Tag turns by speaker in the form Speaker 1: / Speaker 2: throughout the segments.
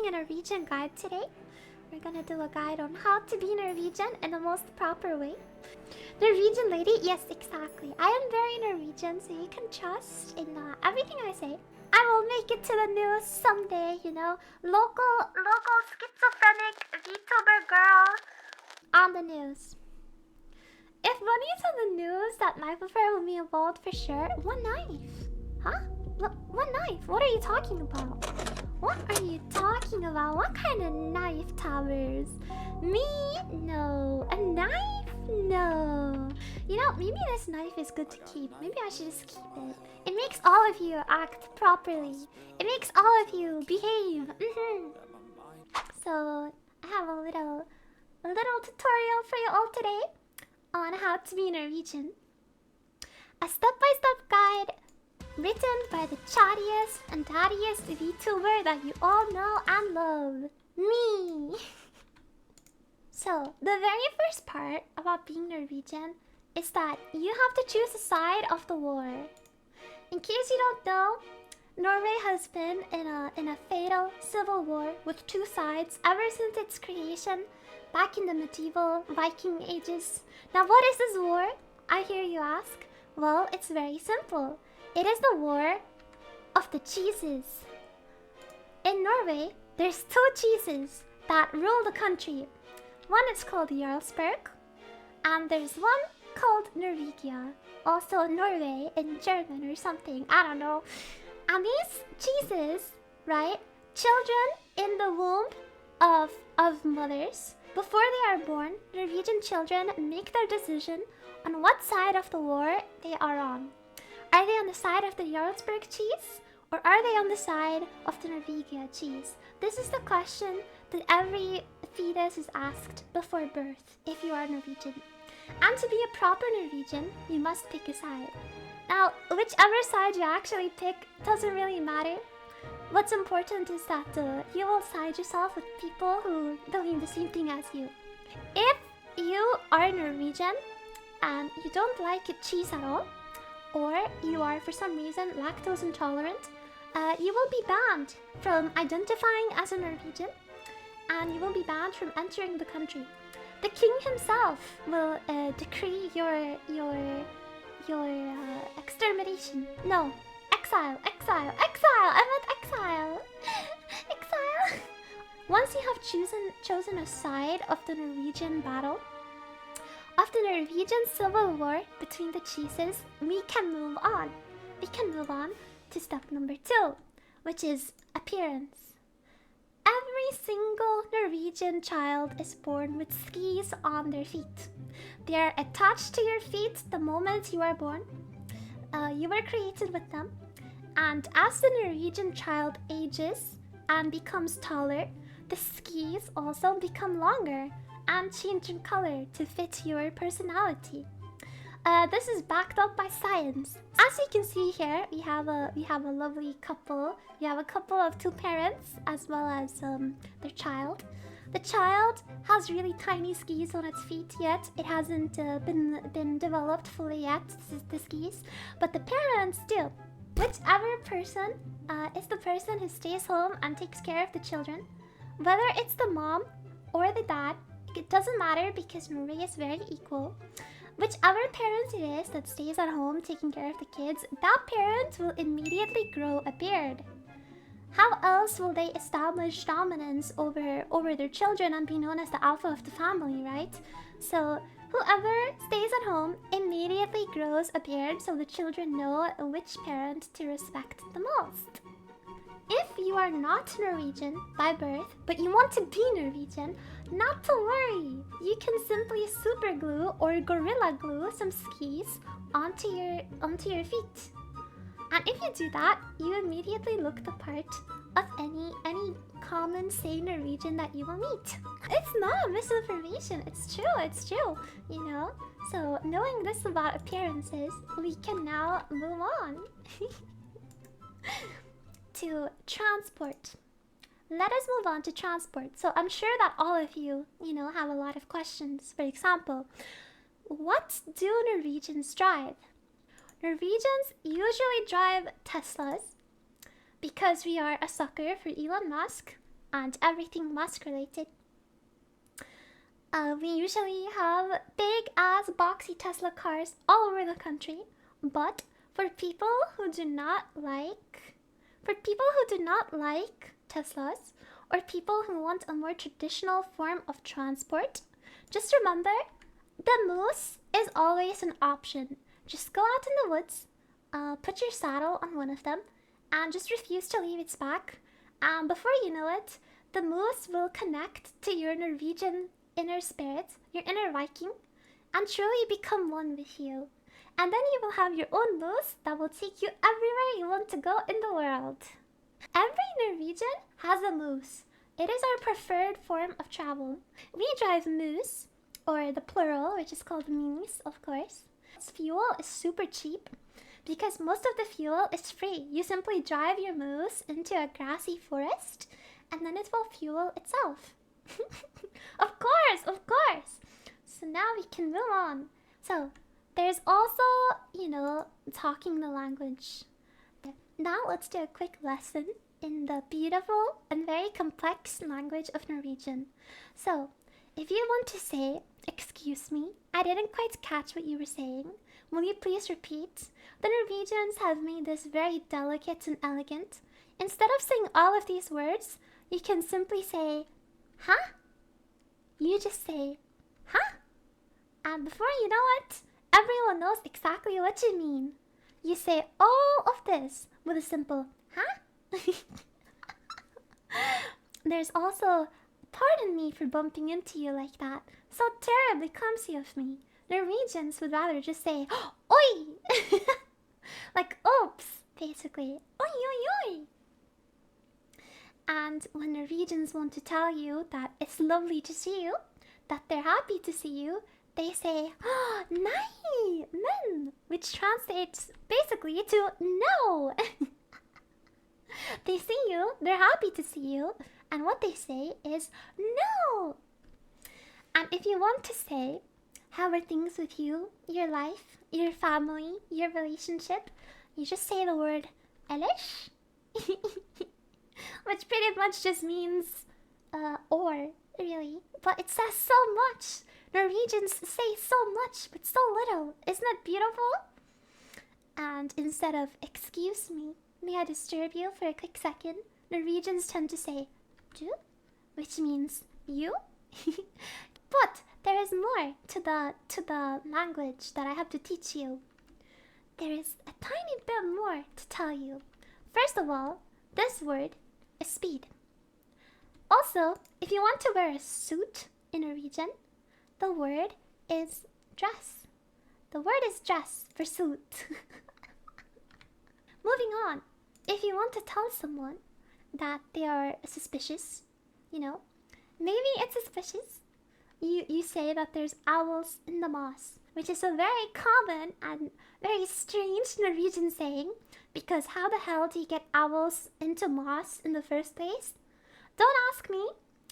Speaker 1: doing a Norwegian guide today. We're gonna do a guide on how to be Norwegian in the most proper way. Norwegian lady? Yes, exactly. I am very Norwegian, so you can trust in everything I say. I will make it to the news someday, you know. Local schizophrenic VTuber girl on the news. If Buhnnie's on the news, that knife affair will be involved for sure. What knife? Huh? What knife? What are you talking about? What are you talking about? What kind of knife, Towers? Me? No. A knife? No. You know, maybe this knife is good to keep. Maybe I should just keep it. It makes all of you act properly. It makes all of you behave. So, I have a little tutorial for you all today on how to be Norwegian. A step-by-step guide written by the chattiest and daddiest VTuber that you all know and love. Me! So, the very first part about being Norwegian is that you have to choose a side of the war. In case you don't know, Norway has been in a fatal civil war with two sides ever since its creation back in the medieval Viking ages. Now, what is this war? I hear you ask. Well, it's very simple. It is the war of the cheeses. In Norway, there's two cheeses that rule the country. One is called Jarlsberg, and there's one called Norwegia, also Norway in German or something, I don't know. And these cheeses, right, children in the womb of mothers, before they are born, Norwegian children make their decision on what side of the war they are on. Are they on the side of the Jarlsberg cheese, or are they on the side of the Norwegia cheese? This is the question that every fetus is asked before birth if you are Norwegian. And to be a proper Norwegian, you must pick a side. Now, whichever side you actually pick doesn't really matter. What's important is that you will side yourself with people who believe the same thing as you. If you are Norwegian and you don't like cheese at all, or you are for some reason lactose intolerant, you will be banned from identifying as a Norwegian, and you will be banned from entering the country. The king himself will decree your extermination. No, exile. I meant exile. Exile. Once you have chosen a side of the Norwegian battle, of the Norwegian civil war between the cheeses, we can move on. We can move on to step number 2, which is appearance. Every single Norwegian child is born with skis on their feet. They are attached to your feet the moment you are born. You were created with them. And as the Norwegian child ages and becomes taller, the skis also become longer and change in color to fit your personality. This is backed up by science. As you can see here, we have a lovely couple. We have a couple of two parents as well as their child. The child has really tiny skis on its feet yet. It hasn't been developed fully yet, the skis, but the parents do. Whichever person is the person who stays home and takes care of the children, whether it's the mom or the dad, it doesn't matter because Norway is very equal. Whichever parent it is that stays at home taking care of the kids, that parent will immediately grow a beard. How else will they establish dominance over their children and be known as the alpha of the family, right? So whoever stays at home immediately grows a beard so the children know which parent to respect the most. If you are not Norwegian by birth, but you want to be Norwegian, not to worry. You can simply super glue or gorilla glue some skis onto your feet. And if you do that, you immediately look the part of any common, say, Norwegian that you will meet. It's not misinformation. It's true, you know? So, knowing this about appearances, we can now move on to transport. Let us move on to transport. So I'm sure that all of you, have a lot of questions. For example, what do Norwegians drive? Norwegians usually drive Teslas because we are a sucker for Elon Musk. and everything mask related. We usually have big ass boxy Tesla cars all over the country, but for people who do not like Teslas, or people who want a more traditional form of transport, just remember, the moose is always an option. Just go out in the woods, put your saddle on one of them, and just refuse to leave its back. And before you know it, the moose will connect to your Norwegian inner spirit, your inner Viking, and truly become one with you. And then you will have your own moose that will take you everywhere you want to go in the world. Every Norwegian has a moose. It is our preferred form of travel. We drive moose, or the plural, which is called meese, of course. Its fuel is super cheap because most of the fuel is free. You simply drive your moose into a grassy forest and then it will fuel itself. Of course, of course. So now we can move on. So there's also, talking the language. Now let's do a quick lesson in the beautiful and very complex language of Norwegian. So if you want to say, "Excuse me, I didn't quite catch what you were saying. Will you please repeat?" The Norwegians have made this very delicate and elegant. Instead of saying all of these words, you can simply say, "Huh?" You just say, "Huh?" And before you know it, everyone knows exactly what you mean. You say all of this with a simple, "Huh?" There's also, "Pardon me for bumping into you like that. So terribly clumsy of me." Norwegians would rather just say, "Oi!" Like, oops, basically. "Oi, oi, oi!" And when Norwegians want to tell you that it's lovely to see you, that they're happy to see you, they say, "Oh, nei, men," which translates basically to "no." They see you, they're happy to see you, and what they say is "no." And if you want to say, "How are things with you, your life, your family, your relationship?" you just say the word "ellers," which pretty much just means or, really. But it says so much. Norwegians say so much with so little. Isn't that beautiful? And instead of "Excuse me, may I disturb you for a quick second?" Norwegians tend to say "Du," which means "you." But there is more to the language that I have to teach you. There is a tiny bit more to tell you. First of all, this word is speed. Also, if you want to wear a suit in Norwegian, the word is dress. The word is dress for suit. Moving on, if you want to tell someone that they are suspicious, maybe it's suspicious, you say that there's owls in the moss, which is a very common and very strange Norwegian saying, because how the hell do you get owls into moss in the first place? Don't ask me.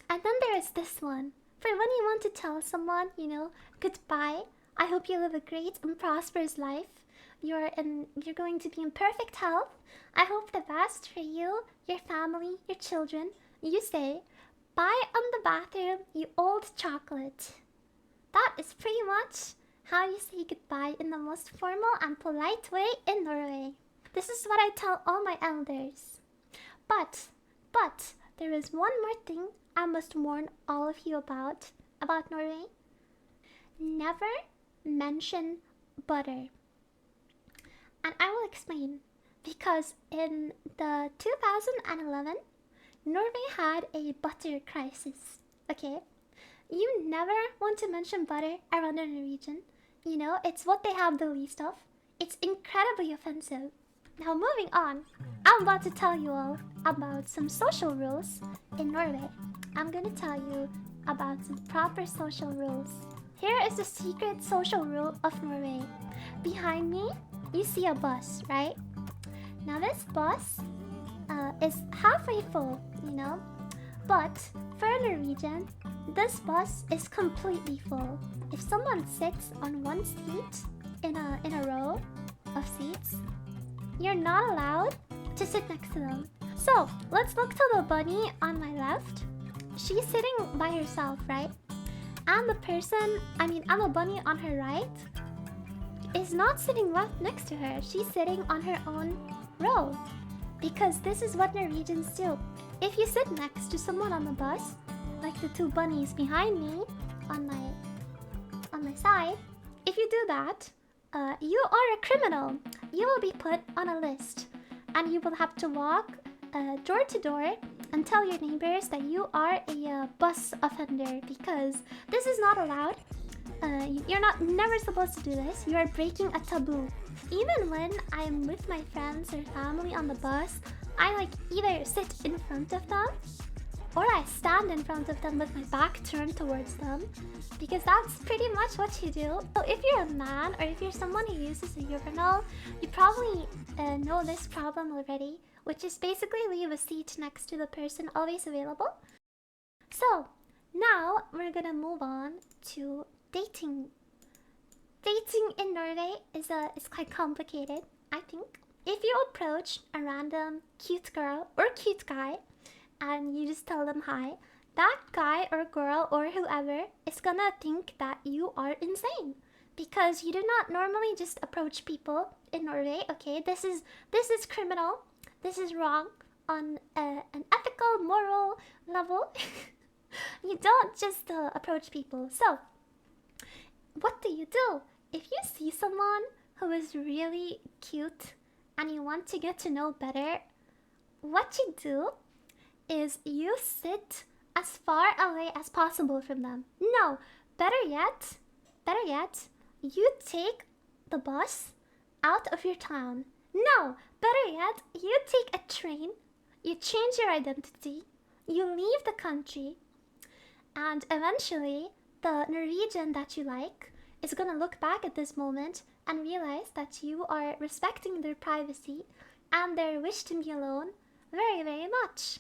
Speaker 1: And then there is this one. For when you want to tell someone, "Goodbye, I hope you live a great and prosperous life. You're going to be in perfect health. I hope the best for you, your family, your children." You say, "Bye on the bathroom, you old chocolate." That is pretty much how you say goodbye in the most formal and polite way in Norway. This is what I tell all my elders. But, there is one more thing I must warn all of you about Norway. Never mention butter. And I will explain. Because in the 2011, Norway had a butter crisis. Okay? You never want to mention butter around a Norwegian. It's what they have the least of. It's incredibly offensive. Now moving on, I'm about to tell you all about some social rules in Norway. I'm gonna tell you about some proper social rules. Here is the secret social rule of Norway. Behind me, you see a bus, right? Now this bus is halfway full, But for a Norwegian, this bus is completely full. If someone sits on one seat in a row of seats, you're not allowed to sit next to them. So let's look to the bunny on my left she's sitting by herself, right? And the person, and the bunny on her right is not sitting left next to her. She's sitting on her own row. Because this is what Norwegians do. If you sit next to someone on the bus, like the two bunnies behind me on my side, if you do that, you are a criminal. You will be put on a list, and you will have to walk door to door and tell your neighbors that you are a bus offender, because this is not allowed. You're never supposed to do this. You are breaking a taboo. Even when I'm with my friends or family on the bus, I either sit in front of them or I stand in front of them with my back turned towards them, because that's pretty much what you do. So if you're a man or if you're someone who uses a urinal, you probably know this problem already, which is basically leave a seat next to the person always available. So now we're gonna move on to dating. Dating in Norway is quite complicated, I think. If you approach a random cute girl or cute guy and you just tell them hi, that guy or girl or whoever is gonna think that you are insane, because you do not normally just approach people in Norway. Okay, this is criminal. This is wrong on an ethical, moral level. You don't just approach people. So what do? If you see someone who is really cute and you want to get to know better, what you do is you sit as far away as possible from them. No, better yet, you take the bus out of your town. No, better yet, you take a train, you change your identity, you leave the country, and eventually the Norwegian that you like is gonna look back at this moment and realize that you are respecting their privacy and their wish to be alone very, very much.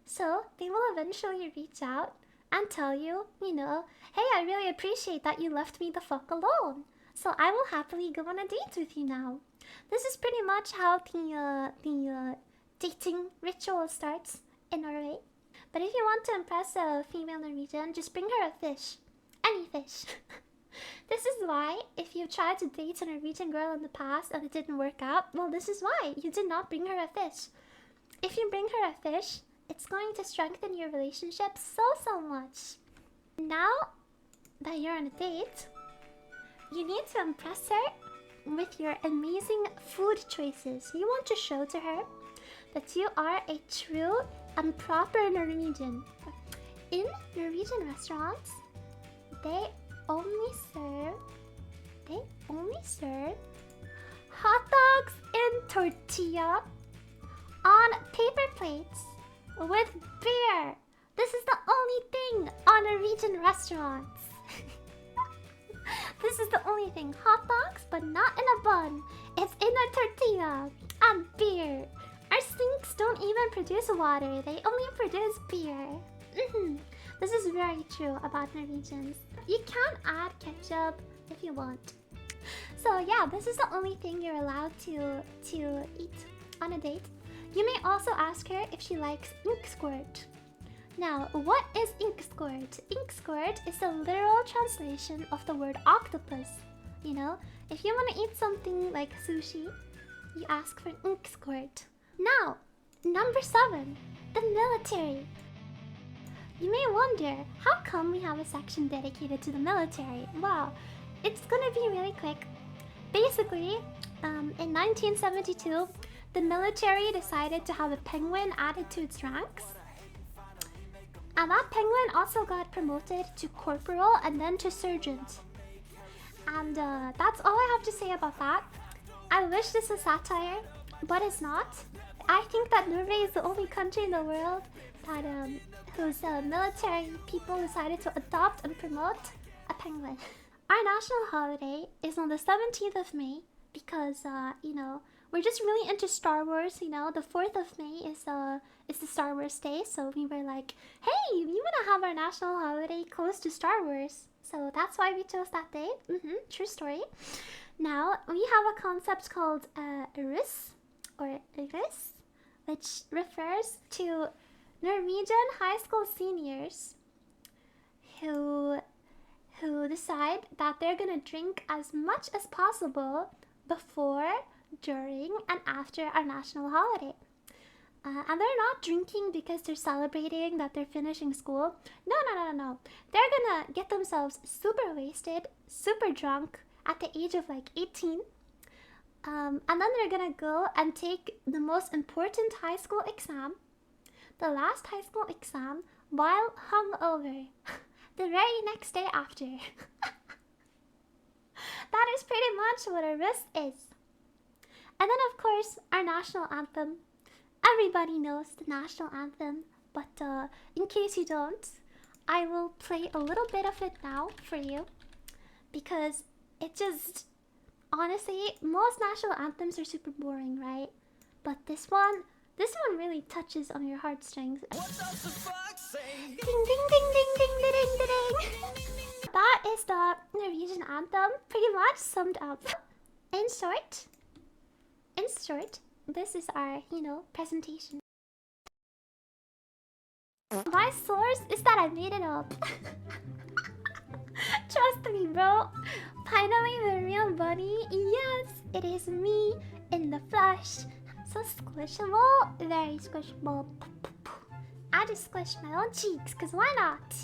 Speaker 1: So they will eventually reach out and tell you, hey, I really appreciate that you left me the fuck alone, so I will happily go on a date with you now. This is pretty much how the dating ritual starts in Norway. But if you want to impress a female Norwegian, just bring her a fish. Any fish. This is why, if you tried to date a Norwegian girl in the past and it didn't work out, well, this is why. You did not bring her a fish. If you bring her a fish, it's going to strengthen your relationship so much. Now that you're on a date, you need to impress her with your amazing food choices. You want to show to her that you are a true and proper Norwegian. In Norwegian restaurants, they only serve hot dogs in tortilla on paper plates with beer. This is the only thing on Norwegian restaurants. This is the only thing. Hot dogs, but not in a bun. It's in a tortilla and beer. Our sinks don't even produce water. They only produce beer. This is very true about Norwegians. You can add ketchup if you want. So yeah, this is the only thing you're allowed to eat on a date. You may also ask her if she likes ink squirt. Now, what is ink squirt? Ink squirt is a literal translation of the word octopus. If you want to eat something like sushi, you ask for ink squirt. Now, number 7, the military. You may wonder, how come we have a section dedicated to the military? Well, it's gonna be really quick. Basically, in 1972, the military decided to have a penguin added to its ranks. And that penguin also got promoted to corporal and then to sergeant. And that's all I have to say about that. I wish this was satire, but it's not. I think that Norway is the only country in the world that whose military people decided to adopt and promote a penguin. Our national holiday is on the 17th of May because, we're just really into Star Wars. The 4th of May is the Star Wars Day, so we were like, hey, we want to have our national holiday close to Star Wars. So that's why we chose that day. True story. Now, we have a concept called Rus, or Rus, which refers to Norwegian high school seniors who decide that they're gonna drink as much as possible before, during, and after our national holiday. And they're not drinking because they're celebrating that they're finishing school. No. They're gonna get themselves super wasted, super drunk at the age of like 18. And then they're gonna go and take the most important high school exam, the last high school exam, while hungover the very next day after. That is pretty much what a wrist is. And then, of course, our national anthem. Everybody knows the national anthem, but in case you don't, I will play a little bit of it now for you, because it just, honestly, most national anthems are super boring, right? But this one really touches on your heartstrings. Ding ding ding ding ding ding ding ding. That is the Norwegian anthem, pretty much summed up. In short, this is our, presentation. My source is that I made it up. Trust me, bro. Finally, the real Buhnnie. Yes, it is me in the flesh. So squishable, very squishable. I just squished my own cheeks, cause why not?